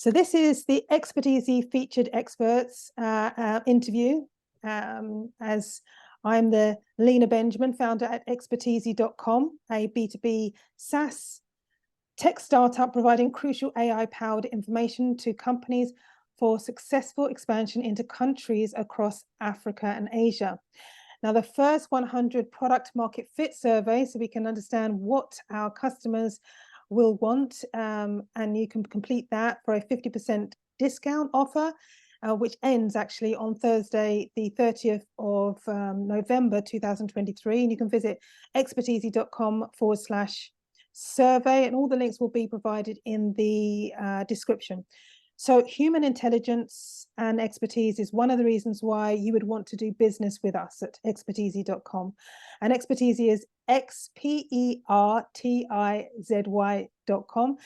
So this is the Experteasy Featured Experts interview. As I'm the Lena Benjamin, founder at Experteasy.com, a B2B SaaS tech startup providing crucial AI-powered information to companies for successful expansion into countries across Africa and Asia. Now, the first 100 product market fit survey, so we can understand what our customers will want, and you can complete that for a 50% discount offer, which ends actually on Thursday, the 30th of November 2023. And you can visit experteasy.com/survey, and all the links will be provided in the description. So human intelligence and expertise is one of the reasons why you would want to do business with us at experteasy.com. And Experteasy is XPERTIZY.com.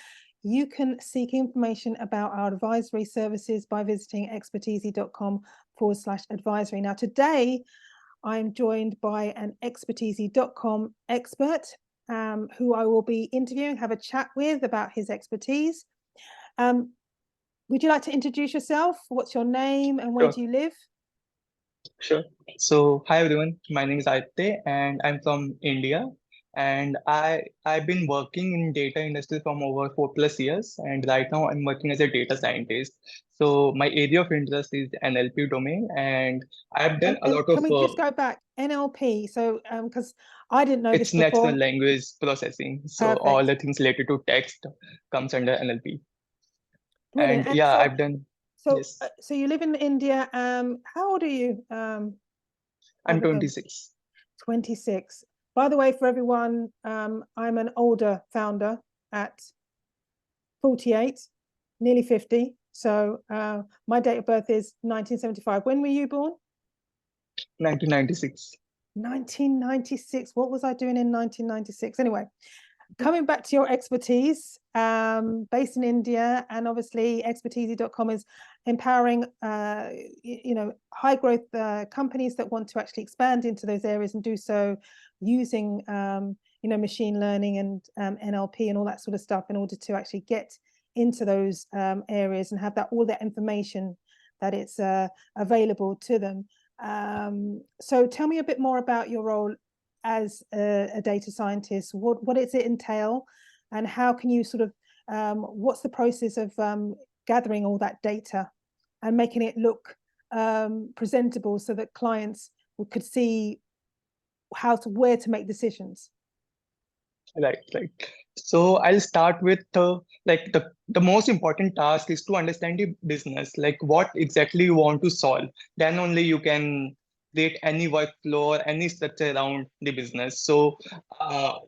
You can seek information about our advisory services by visiting experteasy.com/advisory. Now, today, I'm joined by an Experteasy.com expert who I will be interviewing, have a chat with about his expertise. Would you like to introduce yourself? What's your name and where do you live? Sure. So, hi everyone. My name is Aditya and I'm from India. And I've been working in data industry from over 4+ years. And right now I'm working as a data scientist. So my area of interest is NLP domain, and I've done a lot of. Can we just go back? NLP. So because I didn't know this It's before. natural language processing. So Perfect. all the things related to text comes under NLP. Brilliant. And yeah, so, I've done. So, Yes. So you live in India. How old are you? I'm 26. 26. By the way, for everyone, I'm an older founder at 48, nearly 50. So my date of birth is 1975. When were you born? 1996. 1996. What was I doing in 1996? Anyway, coming back to your expertise, based in India, and obviously Experteasy.com is empowering high growth companies that want to actually expand into those areas and do so using machine learning and NLP and all that sort of stuff in order to actually get into those areas and have all that information that it's available to them. So tell me a bit more about your role as a data scientist. What does it entail, and how can you sort of what's the process of gathering all that data and making it look presentable so that clients could see where to make decisions? Right. So I'll start with the most important task is to understand the business, like what exactly you want to solve. Then only you can create any workflow or any structure around the business. So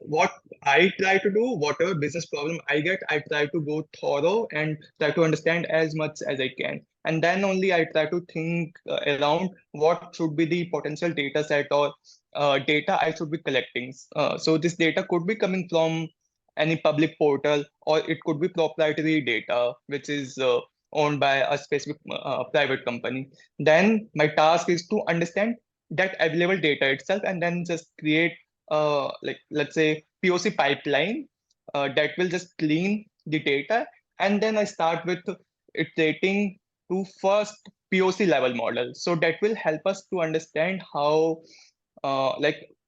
what I try to do, whatever business problem I get, I try to go thorough and try to understand as much as I can. And then only I try to think around what should be the potential data set or data I should be collecting. So this data could be coming from any public portal, or it could be proprietary data, which is owned by a specific private company. Then my task is to understand that available data itself, and then just create let's say POC pipeline that will just clean the data, and then I start with iterating to first POC level model. So that will help us to understand how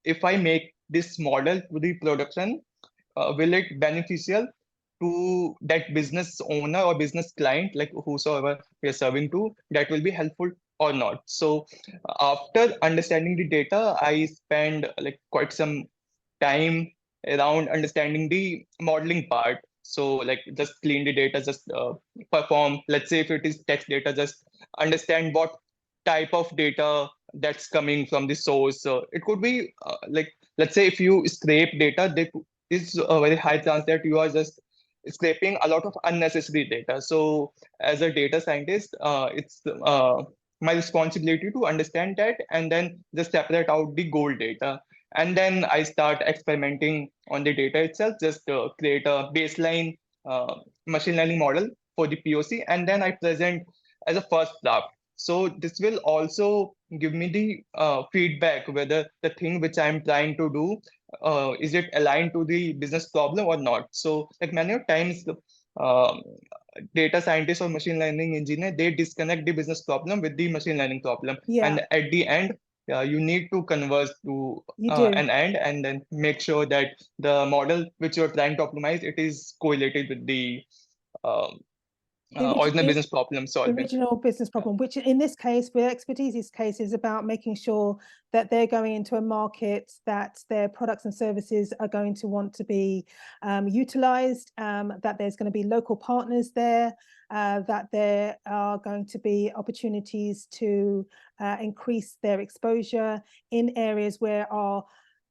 if I make this model to the production, will it beneficial to that business owner or business client, like whosoever we are serving to, that will be helpful or not. So after understanding the data, I spend quite some time around understanding the modeling part. So just clean the data, just perform, let's say if it is text data, just understand what type of data that's coming from the source. It could be let's say if you scrape data, there is a very high chance that you are just scraping a lot of unnecessary data. So as a data scientist, it's my responsibility to understand that and then just separate out the gold data. And then I start experimenting on the data itself, just create a baseline machine learning model for the POC, and then I present as a first draft. So this will also give me the feedback whether the thing which I'm trying to do, is it aligned to the business problem or not. So many times data scientist or machine learning engineer, they disconnect the business problem with the machine learning problem. Yeah, And at the end, you need to converge to you do. an end and then make sure that the model which you're trying to optimize, it is correlated with the um, original The business problem solving. original business problem, which in this case, with Expertise's case, is about making sure that they're going into a market that their products and services are going to want to be utilized, that there's going to be local partners there, that there are going to be opportunities to increase their exposure in areas where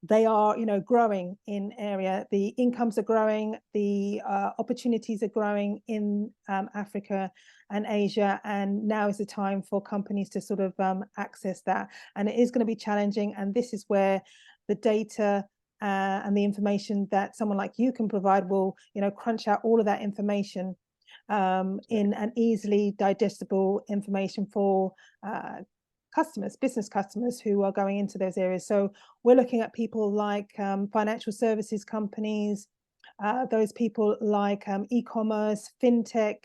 they are, growing in area. The incomes are growing, the opportunities are growing in Africa and Asia, and now is the time for companies to sort of access that. And it is going to be challenging, and this is where the data and the information that someone like you can provide will, crunch out all of that information in an easily digestible information for business customers who are going into those areas. So we're looking at people like financial services companies, those people like e-commerce, fintech,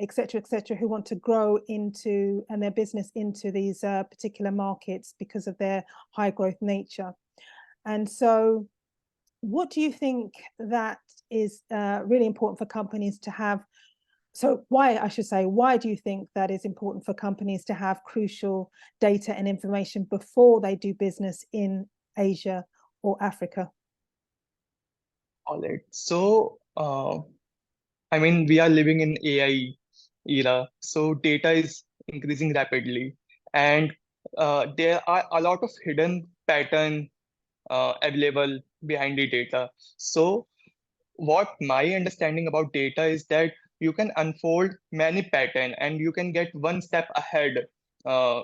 et cetera, who want to grow into and their business into these particular markets because of their high growth nature. And so what do you think that is really important for companies to have? So why do you think that is important for companies to have crucial data and information before they do business in Asia or Africa? All right. So, I mean, we are living in AI era, so data is increasing rapidly, and there are a lot of hidden pattern available behind the data. So, what my understanding about data is that you can unfold many pattern and you can get one step ahead uh,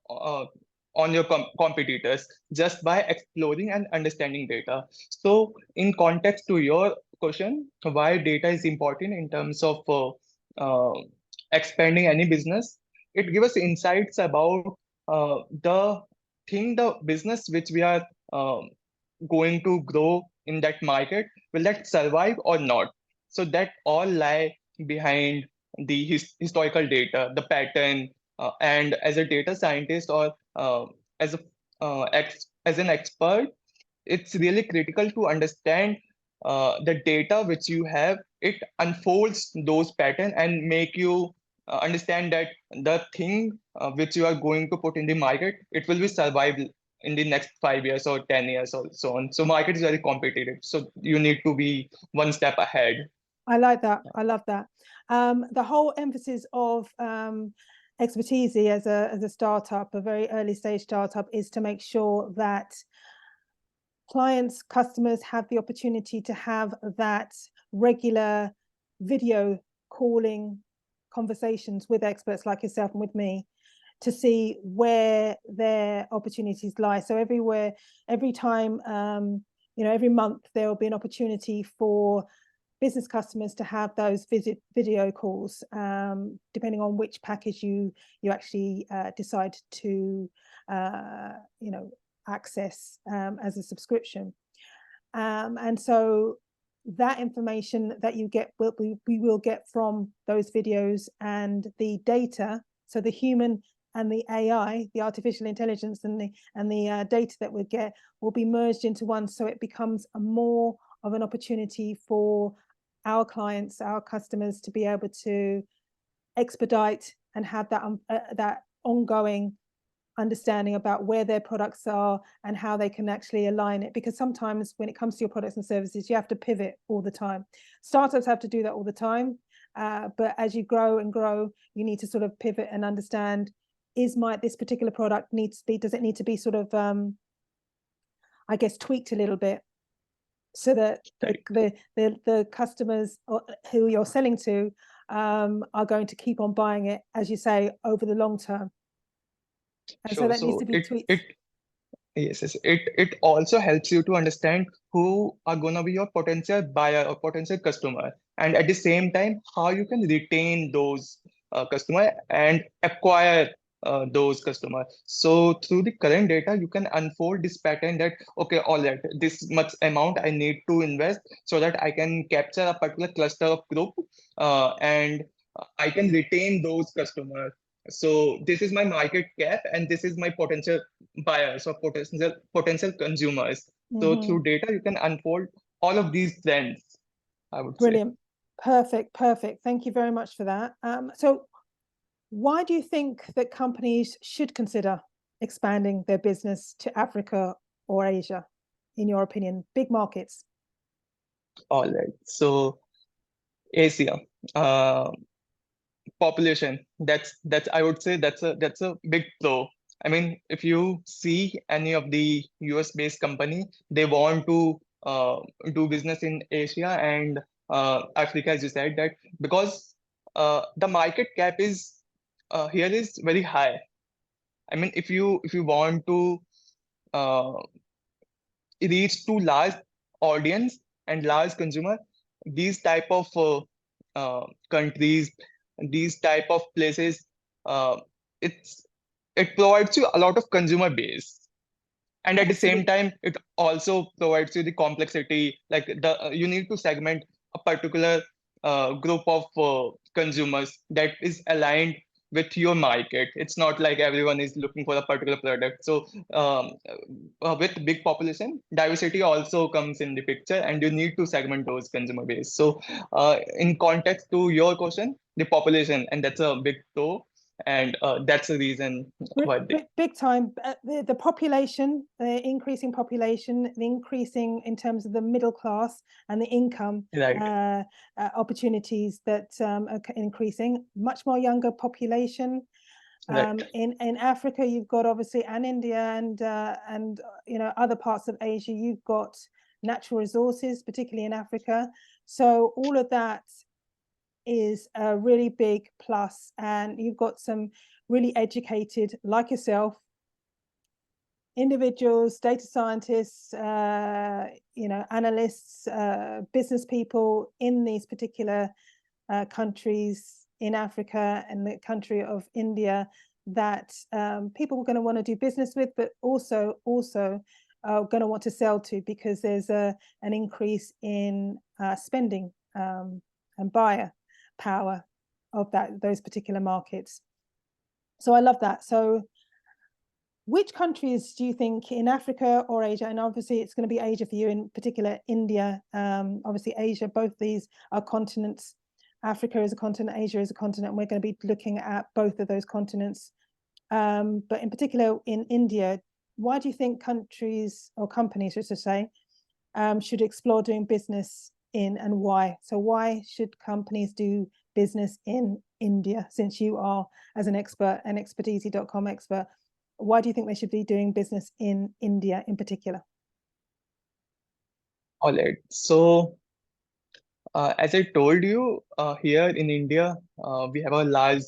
uh, on your competitors just by exploring and understanding data. So, in context to your question, why data is important in terms of expanding any business, it gives us insights about the business which we are going to grow in that market, will that survive or not? So that all lie behind the historical data, the pattern, and as a data scientist or as a as an expert, it's really critical to understand the data which you have. It unfolds those patterns and make you understand that the thing which you are going to put in the market, it will be survive in the next 5 years or 10 years or so on. So market is very competitive. So you need to be one step ahead. I like that. I love that. The whole emphasis of Expertise as a startup, a very early stage startup, is to make sure that clients, customers have the opportunity to have that regular video calling conversations with experts like yourself and with me to see where their opportunities lie. So every time, every month there will be an opportunity for business customers to have those video calls, depending on which package you actually decide to, access as a subscription. And so that information that you get, we will get from those videos, and the data, so the human and the AI, the artificial intelligence and the data that we get will be merged into one, so it becomes a more of an opportunity for our clients, our customers, to be able to expedite and have that ongoing understanding about where their products are and how they can actually align it. Because sometimes when it comes to your products and services, you have to pivot all the time. Startups have to do that all the time. But as you grow and grow, you need to sort of pivot and understand, this particular product does it need to be sort of, I guess, tweaked a little bit, so that the customers who you're selling to are going to keep on buying it, as you say, over the long term. And Sure. so that needs So to be tweaked. yes, it also helps you to understand who are gonna be your potential buyer or potential customer, and at the same time, how you can retain those customer and acquire those customers. So through the current data, you can unfold this pattern that, okay, all right, this much amount I need to invest so that I can capture a particular cluster of group, and I can retain those customers. So this is my market cap and this is my potential buyers or potential consumers. So Mhm. through data, you can unfold all of these trends, I would say. Brilliant. Perfect. Perfect. Thank you very much for that. So why do you think that companies should consider expanding their business to Africa or Asia, in your opinion? Big markets. All right. So Asia, population. That's I would say that's a big pro. I mean, if you see any of the US based company, they want to do business in Asia and Africa, as you said, that because the market cap is here is very high. I mean, if you want to uh, reach to large audience and large consumer, these type of countries, these type of places, uh, it's it provides you a lot of consumer base, and at the same Absolutely. time it also provides you the complexity, like you need to segment a particular group of consumers that is aligned with your market. It's not like everyone is looking for a particular product. So with big population, diversity also comes in the picture, and you need to segment those consumer base. So in context to your question, the population, and that's a big pro, and that's the reason why they. Big time. The population, the increasing population, the increasing in terms of the middle class and the income Right. opportunities that are increasing. Much more younger population. Right. In Africa, you've got obviously, and India and other parts of Asia, you've got natural resources, particularly in Africa. So all of that is a really big plus, and you've got some really educated, like yourself, individuals, data scientists, analysts, business people in these particular countries in Africa and the country of India that people are going to want to do business with, but also are going to want to sell to, because there's an increase in spending and buyer power of those particular markets. So I love that. So which countries do you think in Africa or Asia, and obviously it's going to be Asia for you, in particular India, obviously Asia, both these are continents. Africa is a continent, Asia is a continent, and we're going to be looking at both of those continents. But in particular in India, why do you think countries or companies, as I say, should explore doing business in, and why? So why should companies do business in India, since you are, as an expert, an Expertise.com expert? Why do you think they should be doing business in India in particular? All right. So, as I told you, here in India, we have a large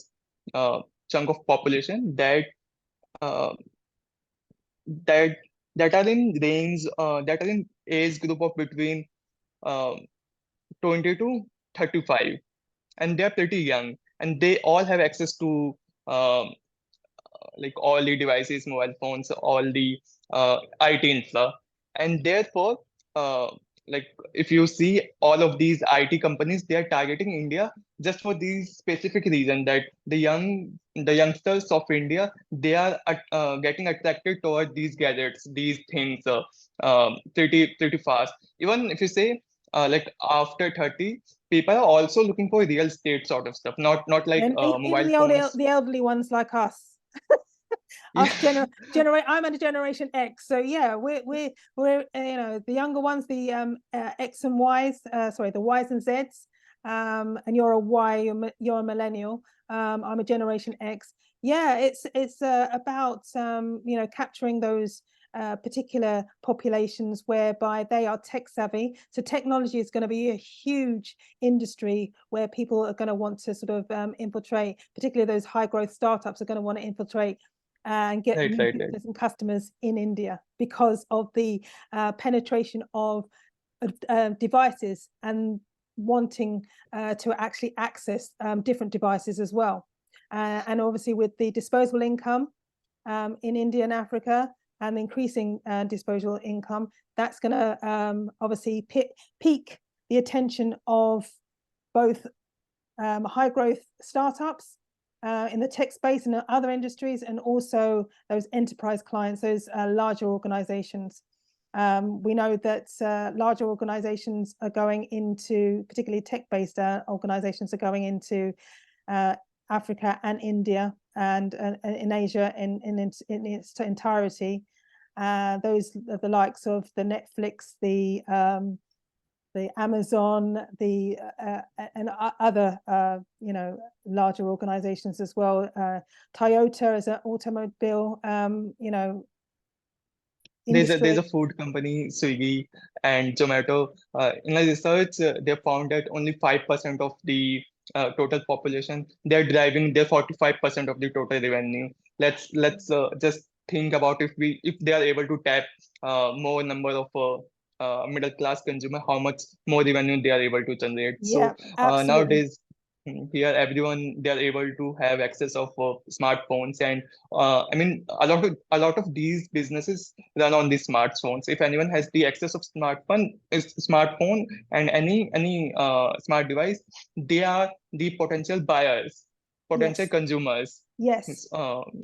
uh, chunk of population uh, that that are in range that are in age group of between uh, 20 to 35, and they're pretty young, and they all have access to um, like all the devices, mobile phones, all the IT infra, and therefore, like if you see all of these IT companies, they are targeting India just for these specific reason that the youngsters of India, they are getting attracted toward these gadgets, these things, pretty fast. Even if you say like after 30, people are also looking for real estate sort of stuff, not like And even mobile phones. the elderly ones like us. Yeah. I'm at a generation X, so yeah, we're the younger ones, the X and Ys, sorry, the Ys and Zs, and you're a Y, you're a millennial. I'm a generation X. Yeah, it's about capturing those particular populations whereby they are tech savvy. So technology is going to be a huge industry where people are going to want to sort of infiltrate, particularly those high growth startups are going to want to infiltrate and get Right, new right, right. business and customers in India, because of the penetration of devices and wanting to actually access different devices as well. And obviously with the disposable income in India and Africa and the increasing disposable income, that's going to obviously pique the attention of both high growth startups in the tech space and other industries, and also those enterprise clients, those larger organizations. We know that larger organizations are going into, particularly tech-based organizations are going into Africa and India and in Asia in its entirety. Those are the likes of the Netflix, the Amazon, and other larger organizations as well. Toyota as an automobile industry. There's a food company, Swiggy and Zomato. In a research, they found that only 5% of the total population, they're driving their 45% of the total revenue. Let's just think about if they are able to tap more number of middle class consumer, how much more revenue they are able to generate. Yeah, So nowadays, here everyone, they are able to have access of smartphones, and I mean a lot of these businesses run on these smartphones. If anyone has the access of smartphone and any smart device, they are the potential buyers, potential Yes. consumers. Yes.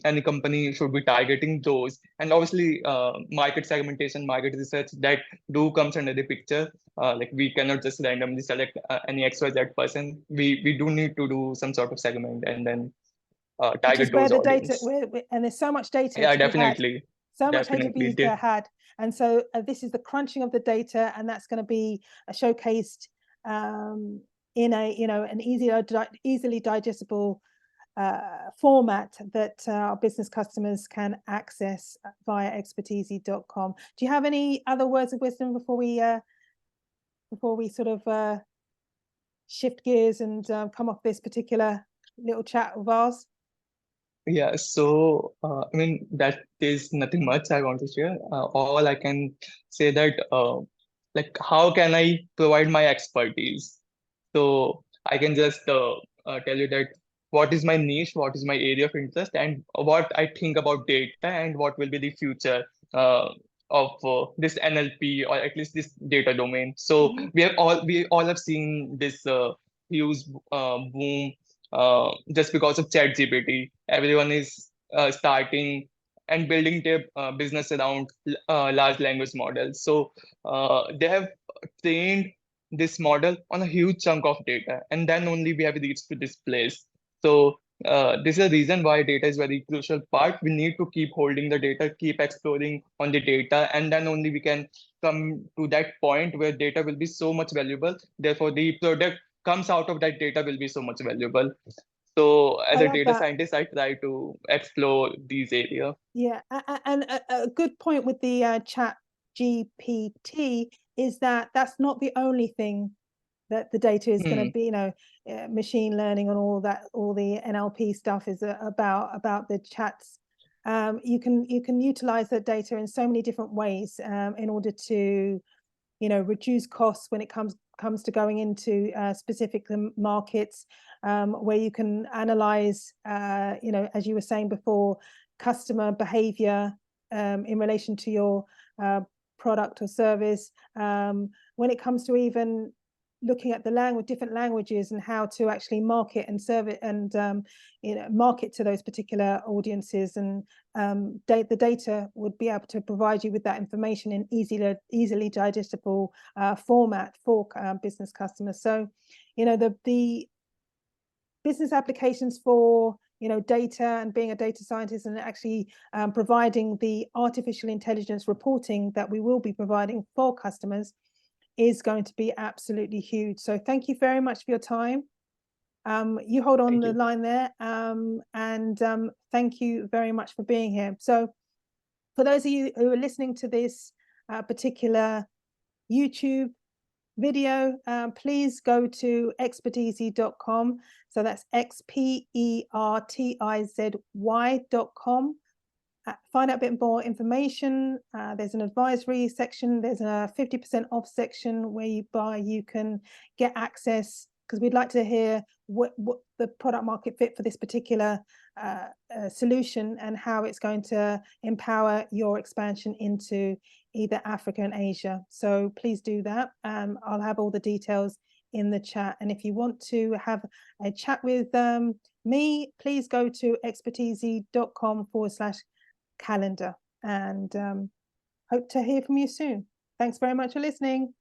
Any company should be targeting those, and obviously market segmentation, market research, that do comes under the picture. Like we cannot just randomly select any XYZ person. We do need to do some sort of segment and then Which is target where those the data, audience. and there's so much data Yeah, to be had. definitely. So much data to Definitely. be had. And so this is the crunching of the data, and that's going to be showcased in an easily digestible format that our business customers can access via expertise.com. Do you have any other words of wisdom before we sort of shift gears and come off this particular little chat of ours? Yeah, so I mean, that is nothing much I want to share. All I can say that like how can I provide my expertise? So I can just tell you that what is my niche, what is my area of interest, and what I think about data, and what will be the future of this NLP, or at least this data domain. So we all have seen this huge boom just because of ChatGPT. Everyone is starting and building their business around large language models. So they have trained this model on a huge chunk of data, and then only we have reached to this place. So this is a reason why data is very crucial part. We need to keep holding the data, keep exploring on the data, and then only we can come to that point where data will be so much valuable. Therefore, the product comes out of that data will be so much valuable. So as a data scientist, I try to explore these areas. Yeah, and a good point with the chat GPT is that that's not the only thing that the data is going to be, machine learning and all that, all the NLP stuff is about the chats. You can utilize that data in so many different ways in order to, reduce costs when it comes to going into specific markets, where you can analyze, as you were saying before, customer behavior in relation to your product or service. When it comes to even looking at the different languages and how to actually market and serve it and market to those particular audiences, and the data would be able to provide you with that information in easily digestible format for business customers. So the business applications for data and being a data scientist and actually providing the artificial intelligence reporting that we will be providing for customers is going to be absolutely huge. So thank you very much for your time. You hold on the line there, and thank you very much for being here. So for those of you who are listening to this particular YouTube video, please go to expertizy.com. So that's expertizy.com. Find out a bit more information. There's an advisory section. There's a 50% off section where you can get access, because we'd like to hear what the product market fit for this particular solution, and how it's going to empower your expansion into either Africa and Asia. So please do that. I'll have all the details in the chat. And if you want to have a chat with me, please go to experteasy.com/calendar, and hope to hear from you soon. Thanks very much for listening.